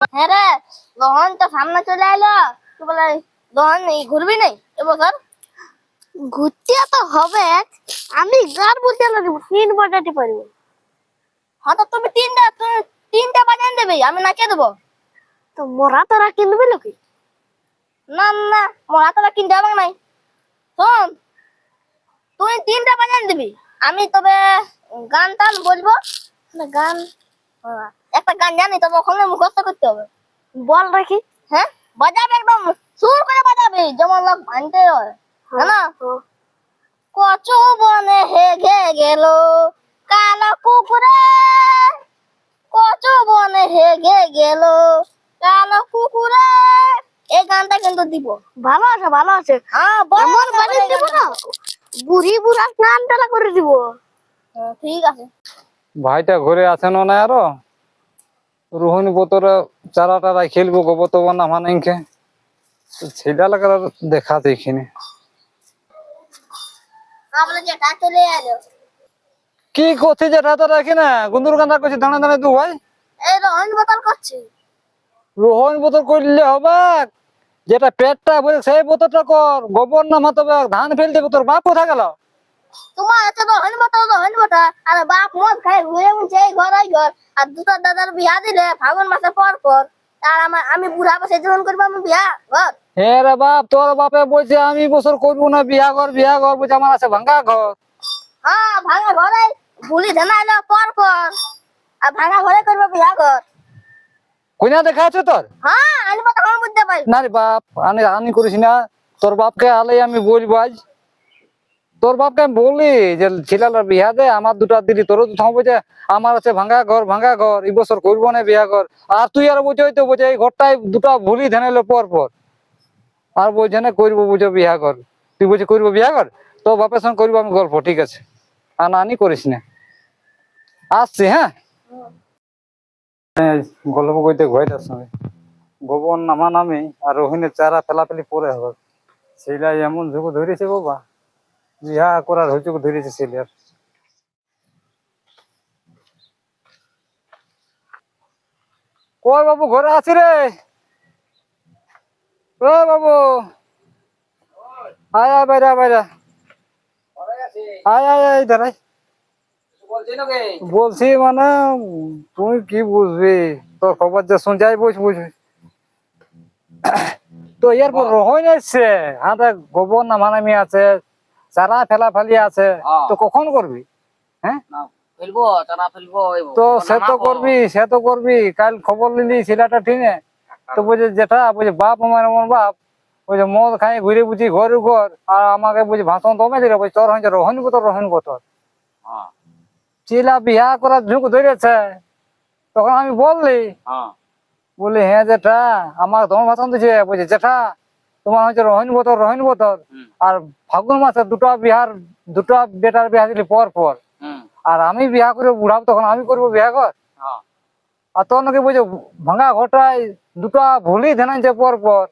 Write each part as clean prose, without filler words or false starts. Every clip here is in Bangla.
হ্যাঁ রে, রোহন তো সামনে চলে এলো। তুই বলে রোহন ঘুরবি নাই এবছর? ঘুরতে তো হবে। আমি গান বলতে লাগবো, 3 বাজাতে পারবো। হ্যাঁ তো তুমি তিনটা বাজান দেবে, আমি নাচিয়ে দেবো। তো মোরা তোরা কিনবে নাকি? না না, মোর হাতে কিনতে হবে নাই। শোন, তুই তিনটা বাজান দিবি, আমি তবে গান টান বলবো। গান একটা গান জানি, তবে ওখানে মুখস্থ করতে হবে। বল রাখি। হ্যাঁ, বাজাবে একদম সুর করে বাজাবে, যেমন লোক ভাঙতে হয়, হ্যাঁ না? কচু বনে হেগে গেল কালো কুকুরে, কচু বনে হেগে গেল কালো কুকুরে। এই গানটা কিন্তু দিব। ভালো আছে, ভালো আছে। হ্যাঁ, এমন বানিয়ে দিব না, বুড়ি বুড়া গান টালা করে দিব। ঠিক আছে। ভাইটা ঘরে আছেন না আরো? রোহিণী বোতরে চারা টারা খেলবো গোবর না মানেকে ছেলে লাগার দেখা দেখিনি। আমরা যেটা চলে এলো। কি করছি যেটা তো রাখি না গুন্দুর গান্দা করছি দাঁড়া দাঁড়া দু ভাই। এই রোহন বোতল করছি। রোহন বোতল করলে হবে? যেটা পেটটা বলে সেই বোতলটা কর। গোবর না মাতবে ধান ফেলতে তোর বাপ কোথায় গেল? তোমার আছে রোহন বোতল, রোহন বোতল। আর বাপ মদ খায় ঘুরে মুছে এই ঘর ওই ঘর। আর দুটো দাদার বিয়া দিলে ফাগুন মাসে পর পর। আর আমি বুড়া বসে জীবন করবো, আমি বিয়া ঘর। হে রে বাপ, তোর বাপে বলছে আমি বছর করবো না বিয়া ঘর বলছে আমার আছে ভাঙ্গা ঘর। হ্যাঁ, ভাঙা ঘরে বুলি ধানা এলো পর পর। আর ভাঙা ঘরে করবো বিয়া ঘর। কইনা দেখা আছে তোর? হ্যাঁ, আমি তখন বুঝতে পারি। না রে বাপ, আমি আনি করিস না। তোর বাপকে আলে আমি বলবো আজ। তোর বাপকে আমি বলি যে ছেলেটার বিয়া দে, আমার দুটা দিদি তোর বলছে আমার আছে ভাঙ্গা ঘর এই বছর করবো না বিয়া ঘর। আর তুই আর বলছে ওই তো বলছে এই ঘরটাই দুটা ভুলি ধানাইলো পর পর। আর বলছে না করবো বুঝো বিয়া ঘর। তুই বলছে করবো বিয়া ঘর, তো বাপের সঙ্গে করবো আমি গল্প, ঠিক আছে। আর নানি করিস না, আসছি হ্যাঁ। গল্প করতে ঘরের সঙ্গে গোবর নামা নামি আর রোহিণীর চারা ফেলাফেলি পরে হবে। ছেলে এমন ঝুঁকো ধরেছে বাবা, বিয়া করার হইচুক ধরেছে ছেলের। কই বাবু ঘরে আছি রে? ও বাবু, আয় আয় বাইরে বাইরে আয় আয় আয় দাঁড়াই। বলছি মানে তুই কি বুঝবি, তোর খবর যে শুনছাই বুঝবি। তো এরপর রোহিণ এসছে, হাতে গোবর নামানামি আছে, চারা ফেলাফেলি আছে, তো কখন করবি? হ্যাঁ ফেলবো, চারা ফেলবো। তো সে তো করবি কাল খবর নিলি ছেলেটা ঠিক না। তো বলছে যেটা বলছে বাপ আমার এমন বাপ, বলছে মদ খাই ঘুরে বুঝি ঘর ঘর, আর আমাকে বুঝি ভাষণ দমে দিল, বলছে তোর হয়েছে রোহিণ বোতল। ছেলা বিয়া করার ঝুঁক ধরেছে। তখন আমি বলি হ্যাঁ জেঠা, আমার তোমার ভাষণ দিছে, বলছে জেঠা তোমার হচ্ছে রোহিণ বোতল। আর ফাগুন মাসে দুটা বেটার বিয়া দিলি পর পর। আর আমি বিয়া করে বুড়াব, তখন আমি করবো বিয়া ঘর। আর তোর নাকি বলছে ভাঙা ঘটায় দুটা ভুলি ধানাইছে পর পর,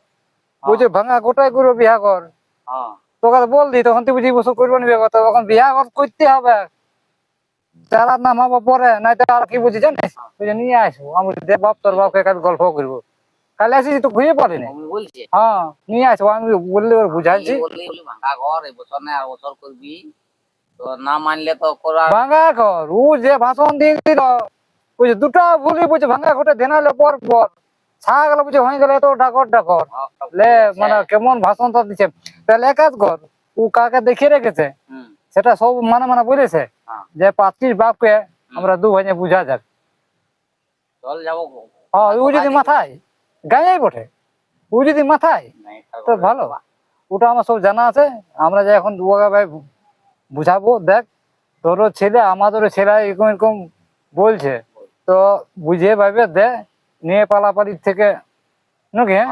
বলছে ভাঙা ঘটায় করবো বিয়া ঘর। তোকে বললি তখন তুই বুঝি বছর করবো না বিয়া ঘর, তখন বিয়া ঘর করতে হবে। চারা নামাবো পরে, নাই তো আর কি বুঝি জানিস, বুঝে নিয়ে আসবো আমি দে বাপ, তোর বাপকে কাল গল্প করবো। কালে আসিস তো ঘুরে পারিনি। হ্যাঁ নিয়ে আসবো, আমি বললি ওর বুঝাইছি। ভাঙা ঘর এই বছর না আর বছর করবি, তো না মানলে তো করার। ভাঙা ঘর ও যে ভাষণ দিয়ে দিল, বুঝে দুটা ভুলি বুঝে ভাঙা ঘটে দেনাইলো পর পর। ছাগল বুঝে হয়ে গেল এত ডাকর লে, মানে কেমন ভাষণ তো দিচ্ছে। তাহলে এক কাজ কর, ও কাকে দেখিয়ে রেখেছে সেটা সব মানে বলেছে যে 25 বাপকে আমরা 2 ভাইয়ে বুঝা যাক। চল যাবো। হ্যাঁ ও যদি মাথায় গাঁয়েই বটে, ও যদি মাথায় তো ভালো। ওটা আমার সব জানা আছে, আমরা যে এখন ভাই বুঝাবো। দেখ তোরও ছেলে আমাদেরও ছেলে এরকম বলছে, তো বুঝিয়ে ভাবে দে নিয়ে পালাপালির থেকে নাকি। হ্যাঁ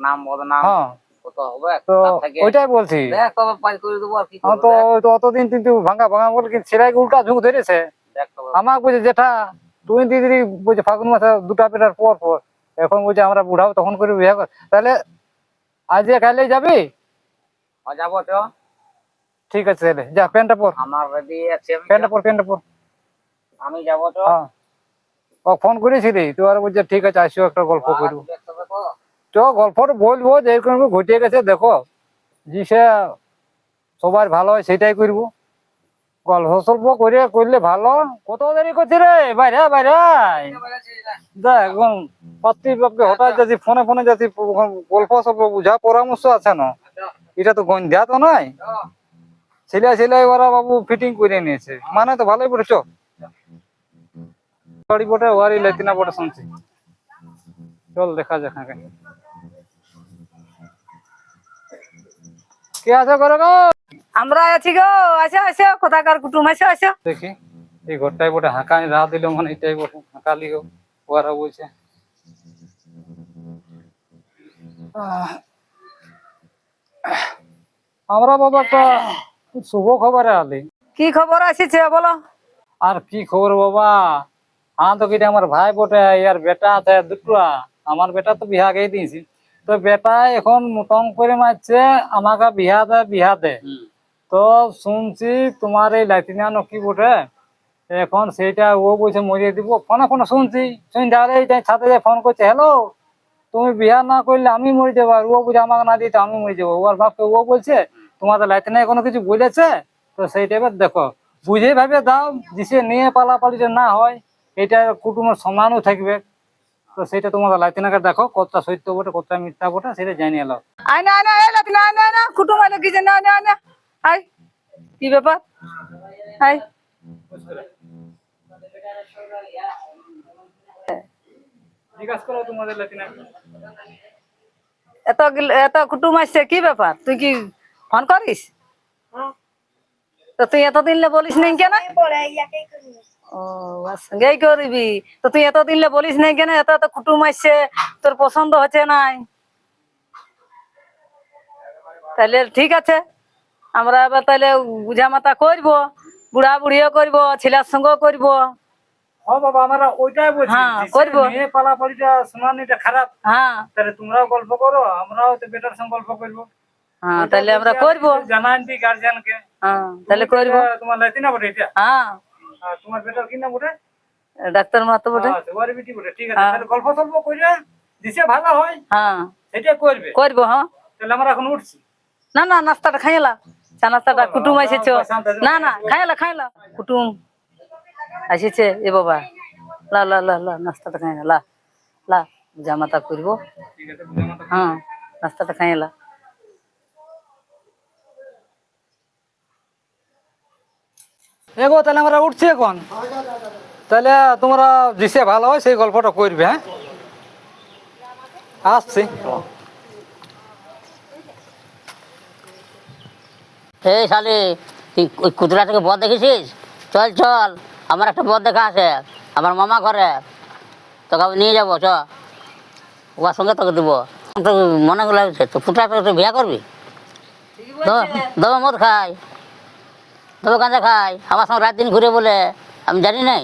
নাম বদনাম কত হবে, তো ওইটাই বলছি। দেখ তবে পাই করে দেবো আর কি তো অতদিন কিন্তু ভাঙা বলে কিন্তু ছেলেকে উল্টা ঝুঁক ধরেছে। আমাকে বলছে যেটা তুই দিদি বলছে ফাগুন মাসে দুটা পেটার পর পর, এখন বলছে আমরা বুড়াবো তখন করে বিয়ে কর। তাহলে আজ কালে যাবি? যাবো তো। ঠিক আছে তাহলে যা, প্যান্টটা পর। আমার রেডি আছে, প্যান্টটা পর। আমি যাবো তো। হ্যাঁ ও ফোন করেছিলি তো আর বলছে ঠিক আছে আসো একটা গল্প করবো। একসাথে তো। চ গল্পটা বলবো যে এরকম ঘটিয়ে গেছে দেখো যে সে সবার ভালো হয় সেটাই করবো। গল্প সল্প করে করলে ভালো। কত দেরি করছি রে বাইরে বাইরে দেখ এখন প্রতিপক্ষে হঠাৎ যদি ফোনে ফোনে যদি গল্প সল্প বুঝা পরামর্শ আছে না, এটা তো গঞ্জা তো নয়। সেলাই সেলাই ওরা বাবু ফিটিং করে নিয়েছে মানে তো ভালোই পড়েছ বাড়ি বটে ওয়ারি লেতিনা বটে শুনছি। চল দেখা যাক আগে কে আছে করে গো। আমরা আছি গো, আসো আসো, কোথাকার কুটুম, আসো আসো। দেখি এই ঘরটাই বটে হাঁকা রাহ দিল মানে এটাই বটে হাঁকালি গো ওরা বলছে। আমরা বাবা একটা শুভ খবরে আলি। কি খবর আসিছে বলো? আর কি খবর বাবা, তো কিটা আমার ভাই বটে ইয়ার বেটা আছে দুটা। আমার বেটা তো বিহা গিয়ে দিয়েছি, তো বেটা এখন মোটং করে মারছে আমাকে বিহা দে। তো শুনছি তোমার এই লাইটিনা নকি বটে এখন সেইটা ও বলছে মরিয়ে দিব। ফোনে ফোনে শুনছি ছাদে ফোন করছে, হ্যালো তুমি বিয়া না করলে আমি মরে যাবো। আর ও বুঝে আমাকে না দিতে আমি মরে যাবো। ওর বাপকে ও বলছে তোমাদের লাইটিনা কোনো কিছু বলেছে। তো সেইটা এবার দেখো বুঝে ভাবে দাও, দিশে নিয়ে পালাপালিটা না হয়, এটা কুটুমের সমানও থাকবে। তো সেটা তোমাদের লাইটিনাকে দেখো কতটা সত্য বটে কতটা মিথ্যা বটে সেটা জানিয়ে এলো। আয় না আয় না, এই লাতি না, আয় না আয় না, কুটুম আয় না, কি যে না না না, আয়। কি ব্যাপার? আয়। জিজ্ঞাসা করো তোমাদের লাইটিনাকে। এত কুটুম আসছে, কি ব্যাপার? তুই কি ফোন করিস? তো তুই এতদিন বলিস নাই কেন? ও সঙ্গেই করবি তো তুই এতদিন বলিস নাই কেন? এত এত কুটুম আসছে, তোর পছন্দ হচ্ছে নাই? তাহলে ঠিক আছে, আমরা এবার তাহলে বুঝা মাতা করবো, বুড়া বুড়িও করবো, ছেলের সঙ্গেও করবো। হ্যাঁ বাবা আমরা ওইটাই বলছি, হ্যাঁ, দিশে করবো। নিয়ে পালাপালিটা শোনানিটা খারাপ। হ্যাঁ তাহলে তোমরাও গল্প করো আমরাও তো বেটার সঙ্গে গল্প করবো। হ্যাঁ, তাহলে আমরা করবো। জানান দি গার্জিয়ানকে। হ্যাঁ তাহলে করবো। তোমার লাইটিনা বটে এটা। হ্যাঁ, আর তোমার বেটার কি নাম বটে? ডাক্তার মাতো বটে। ওর বিটি বটে, ঠিক আছে। হ্যাঁ। তাহলে গল্প সল্প করে দিশে ভালো হয় হ্যাঁ সেটা করবে। করবো। হ্যাঁ তাহলে আমরা এখন উঠছি। না না, নাস্তাটা খাইলা, চা নাস্তাটা কুটুম এসেছে। না না, খাইলা খাইলা, কুটুম আসিছে এ বাবা। লা লা লা লা, নাস্তাটা খাইলা, লা লা, জামাতা করবো। ঠিক আছে বুঝে মতো। হ্যাঁ, নাস্তাটা খাইলা। এগো তাহলে আমরা উঠছি এখন। তাহলে তোমরা দিশে ভালো হয় সেই গল্পটা করবে। হ্যাঁ আসছি। এই শালি, তুই ওই কুতুরা থেকে বদ দেখেছিস? চল চল, আমার একটা বদ দেখা আছে আমার মামা ঘরে, তোকে আমি নিয়ে যাবো। চ ওর সঙ্গে তোকে দেবো। তো মনে লাগছে তো ফুটা তোকে বিয়া করবি? দেবো মদ খাই, দেবো গাঁজা খাই, আমার সঙ্গে রাত দিন ঘুরে বলে আমি জানি নাই।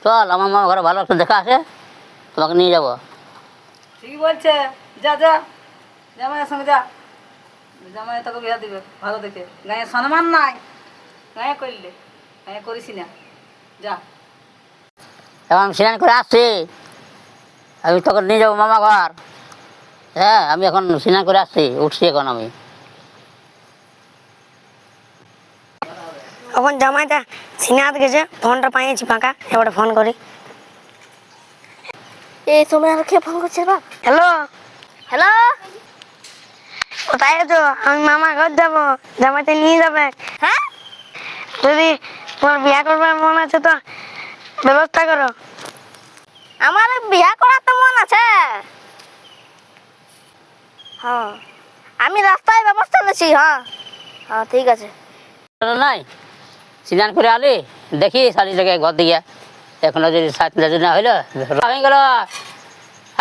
চল আমার মামা ঘরে ভালো একটা দেখা আছে, তোমাকে নিয়ে যাবো। ঠিক বলছে, যা যা, জামাইয়ের সঙ্গে যা, জামাই তোকে বিয়া দিবে ভালো দেখে। গায়ে সম্মান নাই, গায়ে করলে, গায়ে করিস না, যা। এবং আমি স্নান করে আসছি, আমি তোকে নিয়ে যাবো মামা ঘর। হ্যাঁ আমি এখন স্নান করে আসছি, উঠছি এখন আমি। এখন জামাইটা সিনাত গেছে, ফোনটা পাইছি ফাঁকা, এবারে ফোন করি। এই সময় আর কে ফোন করছে বাপ? হ্যালো, হ্যালো, কোথায় আছো? আমি মামা ঘর যাবো, জামাইতে নিয়ে যাবে। হ্যাঁ যদি তোমার বিয়া করবার মন আছে তো ব্যবস্থা করো। আমার বিয়া করার তো মন আছে। হ্যাঁ আমি রাস্তায় ব্যবস্থা নিচ্ছি। হ্যাঁ হ্যাঁ ঠিক আছে। নাই স্নান করে আলি, দেখি শাড়িটাকে ঘর দিয়ে এখনো যদি সাত যদি না হইলো হয়ে গেল।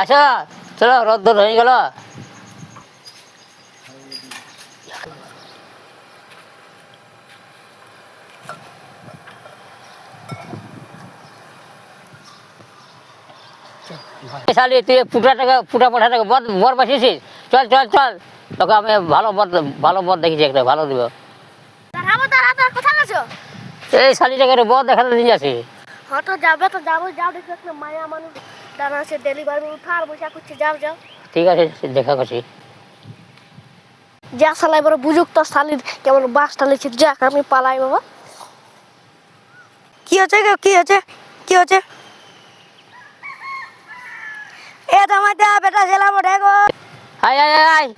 আচ্ছা চলো, রোদ হয়ে গেল। শালি তুই পুটা পাঠাটাকে বর বসেছিস। চল চল চল, তোকে আমি ভালো বর দেখেছি, একটা ভালো দিব। দাঁড়াবো, কোথায় আছো? এই শালিটাকে বর দেখাতে নিয়ে যাচ্ছি। হ্যাঁ তো যাবে তো যাবো, যাও দেখো একটা মায়া মানুষ দাঁড়া আছে ডেলিভারি উঠার বসে করছে, যাও যাও। ঠিক আছে দেখা করছি। যা সালাই বড় বুঝুক তো শালির কেমন বাস টালেছে, যাক আমি পালাই বাবা। কি হচ্ছে গো, কি হচ্ছে, কি হচ্ছে? এ তোমার দা বেটা ছেলা বটে গো। আয় আয় আয় আয়,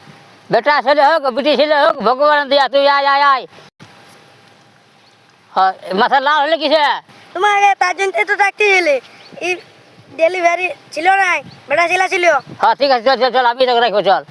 বেটা ছেলে হোক বেটি ছেলে হোক, ভগবান দিয়া তুই আয় আয় আয়। হ্যাঁ, মাথা লাল হলে কিসে? তোমাকে তার জন্য তো ডাকতে গেলে, এই ডেলিভারি ছিল না, বেটা ছেলা ছিল। হ্যাঁ ঠিক আছে, চল চল চল, আমি তোকে রাখবো, চল।